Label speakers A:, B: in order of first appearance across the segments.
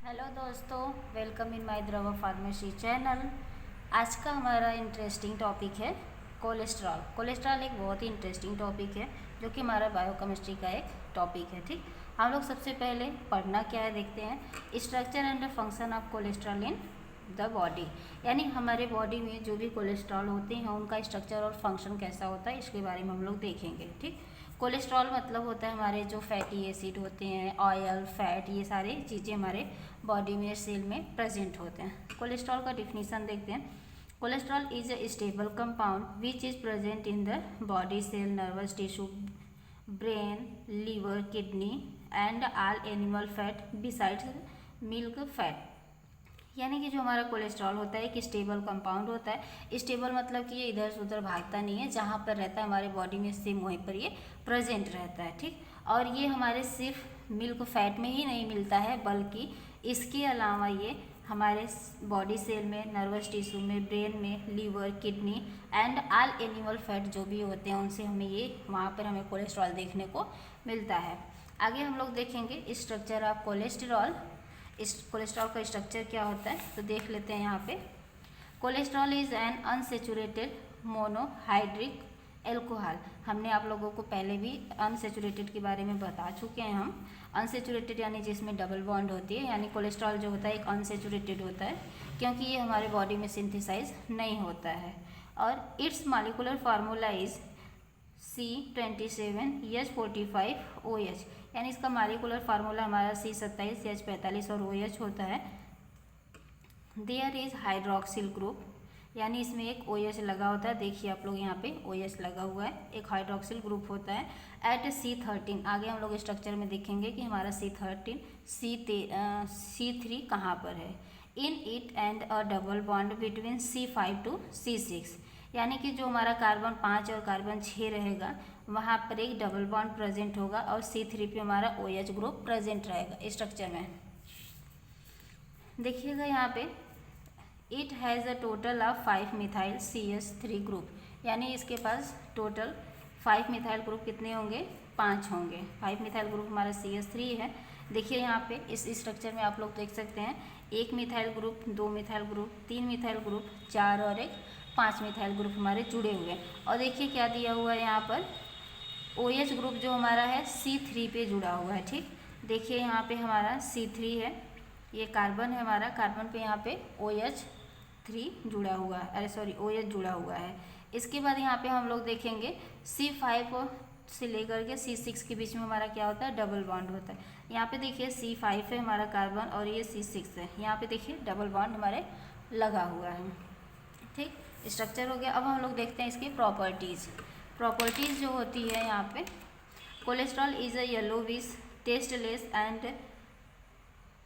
A: Hello दोस्तों, welcome in my द्रवा pharmacy channel. आज का हमारा इंटरेस्टिंग टॉपिक है कोलेस्ट्रॉल। कोलेस्ट्रॉल एक बहुत ही इंटरेस्टिंग टॉपिक है जो कि हमारा बायोकेमिस्ट्री का एक टॉपिक है। ठीक, हम लोग सबसे पहले पढ़ना क्या है देखते हैं। Structure and function of cholesterol in the body, यानी हमारे बॉडी में जो भी कोलेस्ट्रॉल होते हैं उनका स्ट्रक्चर और फंक्शन कैसा होता है इसके बारे में हम लोग देखेंगे। ठीक, कोलेस्ट्रॉल मतलब होता है हमारे जो फैटी एसिड होते हैं, ऑयल, फैट, ये सारी चीज़ें हमारे बॉडी में, सेल में प्रेजेंट होते हैं। कोलेस्ट्रॉल का डिफिनीशन देखते हैं। Cholesterol is a stable compound which is present in the body cell, nervous tissue, brain, liver, kidney and all animal fat besides milk fat. यानी कि जो हमारा कोलेस्ट्रॉल होता है एक स्टेबल कंपाउंड होता है। स्टेबल मतलब कि ये इधर से उधर भागता नहीं है, जहाँ पर रहता है हमारे बॉडी में सेम वहीं पर ये प्रेजेंट रहता है। ठीक, और ये हमारे सिर्फ मिल्क फैट में ही नहीं मिलता है, बल्कि इसके अलावा ये हमारे बॉडी सेल में, नर्वस टिश्यू में, ब्रेन में, liver, kidney and all animal fat जो भी होते हैं उनसे हमें ये वहाँ पर हमें कोलेस्ट्रॉल देखने को मिलता है। आगे हम लोग देखेंगे स्ट्रक्चर ऑफ कोलेस्ट्रॉल। इस कोलेस्ट्रॉल का स्ट्रक्चर क्या होता है तो देख लेते हैं यहाँ पे। Cholesterol is an unsaturated monohydric alcohol. हमने आप लोगों को पहले भी अनसेचुरेटेड के बारे में बता चुके हैं। हम अनसेचुरेटेड यानी जिसमें डबल बॉन्ड होती है, यानी कोलेस्ट्रॉल जो होता है एक अनसेचुरेटेड होता है क्योंकि ये हमारे बॉडी में सिंथेसाइज नहीं होता है। और it's molecular formula is C27H45OH, यानी इसका मॉलिक्यूलर फार्मूला हमारा C27H45 और OH होता है। देयर इज हाइड्रोक्सिल ग्रुप, यानी इसमें एक OH लगा होता है। देखिए आप लोग यहाँ पे OH लगा हुआ है, एक हाइड्रोक्सिल ग्रुप होता है एट C13। आगे हम लोग स्ट्रक्चर में देखेंगे कि हमारा C3 कहाँ पर है। In it and a double bond between C5 to C6, यानी कि जो हमारा कार्बन 5 और कार्बन 6 रहेगा वहाँ पर एक डबल बॉन्ड प्रेजेंट होगा और C3 पे हमारा OH ग्रुप प्रेजेंट रहेगा स्ट्रक्चर में। देखिएगा यहाँ पे it has a total of 5 methyl CH3 group, यानी इसके पास टोटल 5 मिथाइल ग्रुप कितने होंगे, 5 होंगे। 5 मिथाइल ग्रुप हमारा CH3 है। देखिए यहाँ पे इस स्ट्रक्चर में आप लोग देख सकते हैं 1 methyl group, 2 methyl group, 3 methyl group, 4 और एक 5 मिथाइल ग्रुप हमारे जुड़े हुए हैं। और देखिए क्या दिया हुआ है यहाँ पर, OH ग्रुप जो हमारा है C3 पे जुड़ा हुआ है। ठीक, देखिए यहाँ पे हमारा C3 है, ये कार्बन है हमारा, कार्बन पे यहाँ पे OH3 जुड़ा हुआ है, अरे सॉरी OH जुड़ा हुआ है। इसके बाद यहाँ पे हम लोग देखेंगे C5 से लेकर के C6 के बीच में हमारा क्या होता है, डबल बॉन्ड होता है। यहाँ पे देखिए C5 है हमारा कार्बन और ये C6 है, यहाँ पे देखिए डबल बॉन्ड हमारे लगा हुआ है। ठीक, स्ट्रक्चर हो गया। अब हम लोग देखते हैं इसकी प्रॉपर्टीज़। प्रॉपर्टीज़ जो होती है यहाँ पे, cholesterol is a yellowish tasteless and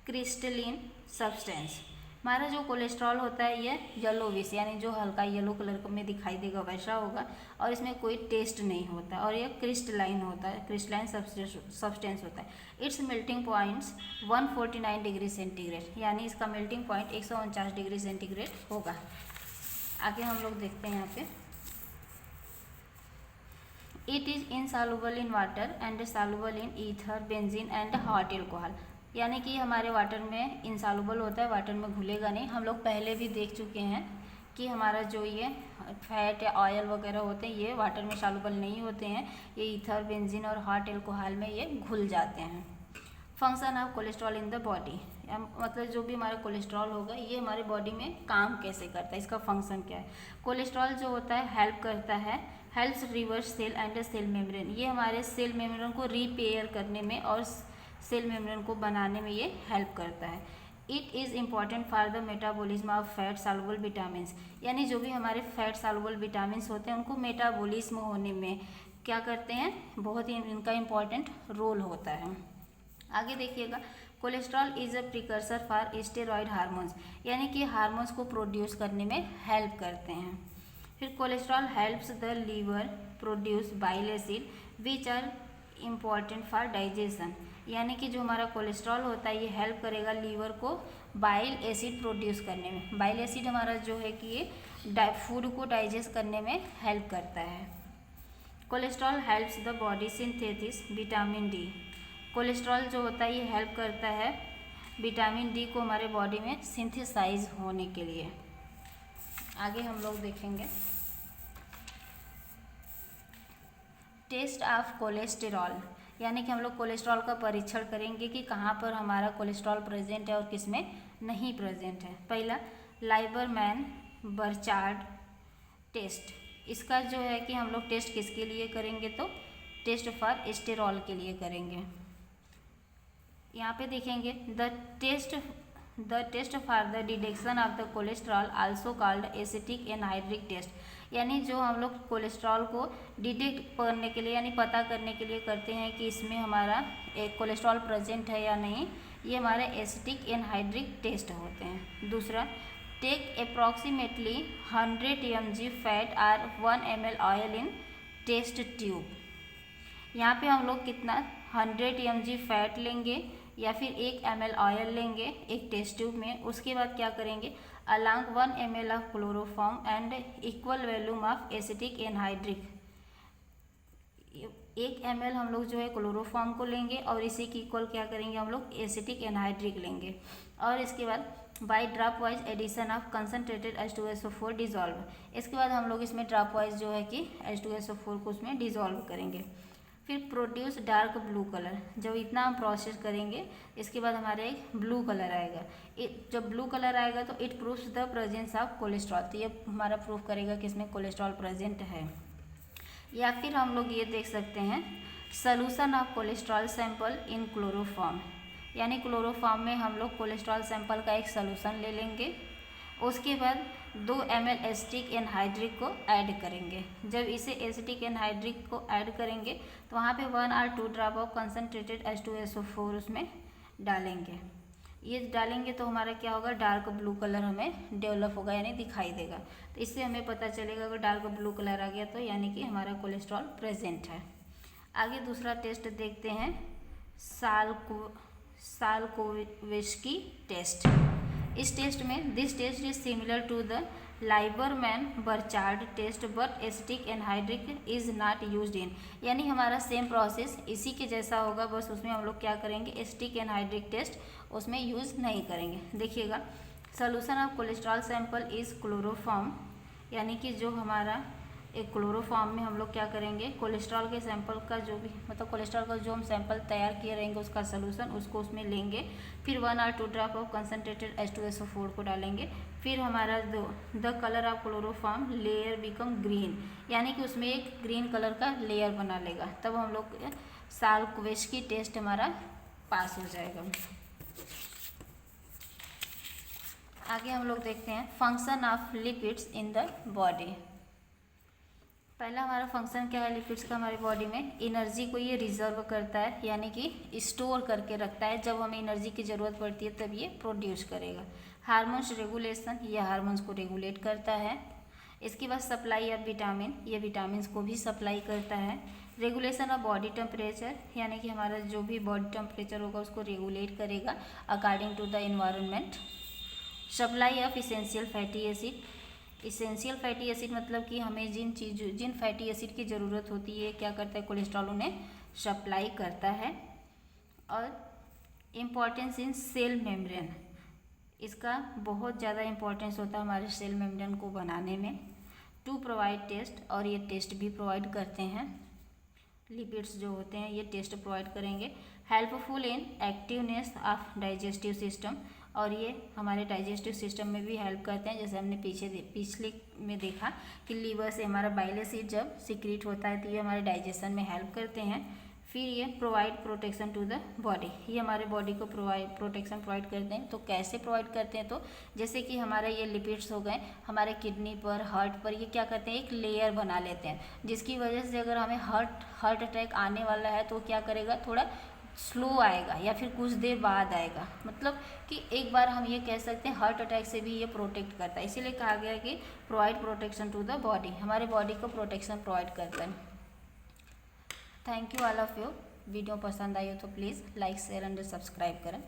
A: crystalline substance. हमारा जो कोलेस्ट्रॉल होता है ये येलोविश, यानी जो हल्का येलो कलर में दिखाई देगा वैसा होगा और इसमें कोई टेस्ट नहीं होता और ये क्रिस्टलाइन होता है, क्रिस्टलाइन सब्सटेंस होता है। It's melting points 149 degree centigrade, यानी इसका मेल्टिंग पॉइंट 149 डिग्री सेंटीग्रेड होगा। आगे हम लोग देखते हैं यहाँ पे, it is insoluble in water and soluble in ether, benzene and hot alcohol, यानी कि हमारे वाटर में इनसॉल्युबल होता है, वाटर में घुलेगा नहीं। हम लोग पहले भी देख चुके हैं कि हमारा जो ये फैट या ऑयल वगैरह होते हैं ये वाटर में सॉल्युबल नहीं होते हैं, ये ईथर, बेंजीन और हॉट एल्कोहल में ये घुल जाते हैं। Function of cholesterol in the body, मतलब जो भी हमारा कोलेस्ट्रॉल होगा ये हमारे बॉडी में काम कैसे करता है, इसका फंक्शन क्या है। कोलेस्ट्रॉल जो होता है हेल्प करता है, helps reverse cell and cell membrane, ये हमारे सेल मेम्ब्रेन को रिपेयर करने में और सेल मेम्ब्रेन को बनाने में ये हेल्प करता है। It is important for the metabolism of fat soluble vitamin, यानी जो भी हमारे फैट सॉल्युबल विटामिन होते हैं उनको मेटाबॉलिज्म होने में क्या करते हैं, बहुत ही इनका इम्पॉर्टेंट रोल होता है। आगे देखिएगा, cholesterol is a precursor for steroid hormones, यानी कि हार्मोन्स को प्रोड्यूस करने में हेल्प करते हैं। फिर cholesterol helps the liver produce bile acid which are important for digestion, यानी कि जो हमारा कोलेस्ट्रॉल होता है ये हेल्प करेगा लीवर को बाइल एसिड प्रोड्यूस करने में। बाइल एसिड हमारा जो है कि ये फूड को डाइजेस्ट करने में हेल्प करता है। Cholesterol helps the body synthesis vitamin D, cholesterol जो होता है ये हेल्प करता है विटामिन डी को हमारे बॉडी में सिंथेसाइज होने के लिए। आगे हम लोग देखेंगे टेस्ट ऑफ कोलेस्टेरॉल, यानी कि हम लोग कोलेस्ट्रॉल का परीक्षण करेंगे कि कहाँ पर हमारा कोलेस्ट्रॉल प्रेजेंट है और किस में नहीं प्रेजेंट है। पहला लाइबरमैन बर्चार्ड टेस्ट, इसका जो है कि हम लोग टेस्ट किसके लिए करेंगे, तो टेस्ट फॉर एस्टेरॉल के लिए करेंगे। यहाँ पे देखेंगे the test for the detection of the cholesterol also called acetic anhydride test, यानी जो हम लोग कोलेस्ट्रॉल को डिटेक्ट करने के लिए यानी पता करने के लिए करते हैं कि इसमें हमारा एक कोलेस्ट्रॉल प्रेजेंट है या नहीं, ये हमारे एसिटिक एनहाइड्रिक टेस्ट होते हैं। दूसरा टेक अप्रॉक्सीमेटली 100 mg फैट और 1 ml oil in test tube, यहाँ पे हम लोग कितना 100 mg फैट लेंगे या फिर 1 ml ऑयल लेंगे एक टेस्ट ट्यूब में। उसके बाद क्या करेंगे, along 1 ml of chloroform and equal volume of acetic anhydride, 1 ml हम लोग जो है क्लोरोफॉर्म को लेंगे और इसी की इक्वल क्या करेंगे, हम लोग एसिटिक एनहाइड्रिक लेंगे। और इसके बाद by drop wise addition of concentrated H2SO4 dissolve, इसके बाद हम लोग इसमें ड्रॉप वाइज जो है कि H2SO4 को उसमें डिजॉल्व करेंगे। फिर प्रोड्यूस डार्क ब्लू कलर, जब इतना हम प्रोसेस करेंगे इसके बाद हमारे एक ब्लू कलर आएगा। जब ब्लू कलर आएगा तो it proves the presence of cholesterol, तो ये हमारा प्रूव करेगा कि इसमें कोलेस्ट्रॉल प्रेजेंट है। या फिर हम लोग ये देख सकते हैं solution of cholesterol sample in chloroform, यानी क्लोरोफॉर्म में हम लोग कोलेस्ट्रॉल सैंपल का एक सोल्यूशन ले लेंगे। उसके बाद 2 ml एसिटिक एनहाइड्रिक को ऐड करेंगे। जब इसे एसिटिक एनहाइड्रिक को ऐड करेंगे तो वहाँ पे 1 और 2 ड्रॉप ऑफ कंसनट्रेटेड H2SO4 उसमें डालेंगे। ये डालेंगे तो हमारा क्या होगा, डार्क ब्लू कलर हमें डेवलप होगा यानी दिखाई देगा। तो इससे हमें पता चलेगा अगर डार्क ब्लू कलर आ गया तो यानी कि हमारा कोलेस्ट्रॉल प्रेजेंट है। आगे दूसरा टेस्ट देखते हैं साल्कोविस्की टेस्ट। इस टेस्ट में this test is similar to the Liebermann Burchard test but acetic anhydride is not used in, यानी हमारा सेम प्रोसेस इसी के जैसा होगा, बस उसमें हम लोग क्या करेंगे एसिटिक एनहाइड्रिक टेस्ट उसमें यूज़ नहीं करेंगे। देखिएगा solution of cholesterol sample is chloroform, यानी कि जो हमारा एक क्लोरोफॉर्म में हम लोग क्या करेंगे कोलेस्ट्रॉल के सैंपल का जो भी मतलब कोलेस्ट्रॉल का जो हम सैंपल तैयार किए रहेंगे उसका सोल्यूशन उसको उसमें लेंगे। फिर 1 और 2 ड्रॉप ऑफ कंसनट्रेटेड H2SO4 को डालेंगे। फिर हमारा the colour of chloroform layer become green, यानी कि उसमें एक ग्रीन कलर का लेयर बना लेगा, तब हम लोग साल्कोविस्की टेस्ट हमारा पास हो जाएगा। आगे हम लोग देखते हैं function of lipids in the body. पहला हमारा फंक्शन क्या है लिपिड्स का हमारी बॉडी में, एनर्जी को ये रिजर्व करता है यानी कि स्टोर करके रखता है, जब हमें एनर्जी की ज़रूरत पड़ती है तब ये प्रोड्यूस करेगा। हार्मोन्स रेगुलेशन, ये हार्मोन्स को रेगुलेट करता है। इसके बाद सप्लाई ऑफ विटामिन, ये विटामिन को भी सप्लाई करता है। रेगुलेशन ऑफ बॉडी टेम्परेचर, यानी कि हमारा जो भी बॉडी टेम्परेचर होगा उसको रेगुलेट करेगा according to the environment. Supply of essential fatty acid, essential fatty acid मतलब कि हमें जिन फैटी एसिड की ज़रूरत होती है क्या करता है कोलेस्ट्रॉल उन्हें सप्लाई करता है। और इम्पॉर्टेंस इन सेल मेम्ब्रेन, इसका बहुत ज़्यादा इम्पोर्टेंस होता है हमारे सेल मेम्ब्रेन को बनाने में। टू प्रोवाइड टेस्ट, और ये टेस्ट भी प्रोवाइड करते हैं, लिपिड्स जो होते हैं ये टेस्ट प्रोवाइड करेंगे। Helpful in activeness of digestive system, और ये हमारे डाइजेस्टिव सिस्टम में भी हेल्प करते हैं। जैसे हमने पिछले में देखा कि लीवर से हमारा बाइल एसिड जब सिक्रीट होता है तो ये हमारे डाइजेशन में हेल्प करते हैं। फिर ये provide protection to the body, ये हमारे बॉडी को प्रोटेक्शन प्रोवाइड करते हैं। तो कैसे प्रोवाइड करते हैं, तो जैसे कि हमारे ये लिपिड्स हो गए हमारे किडनी पर, हार्ट पर, ये क्या करते हैं एक लेयर बना लेते हैं, जिसकी वजह से अगर हमें हार्ट अटैक आने वाला है तो क्या करेगा थोड़ा स्लो आएगा या फिर कुछ देर बाद आएगा। मतलब कि एक बार हम ये कह सकते हैं हार्ट अटैक से भी ये प्रोटेक्ट करता है, इसीलिए कहा गया कि provide protection to the body, हमारे बॉडी को प्रोटेक्शन प्रोवाइड करता है। Thank you all of you. Video पसंद आई हो तो please like share and subscribe करें।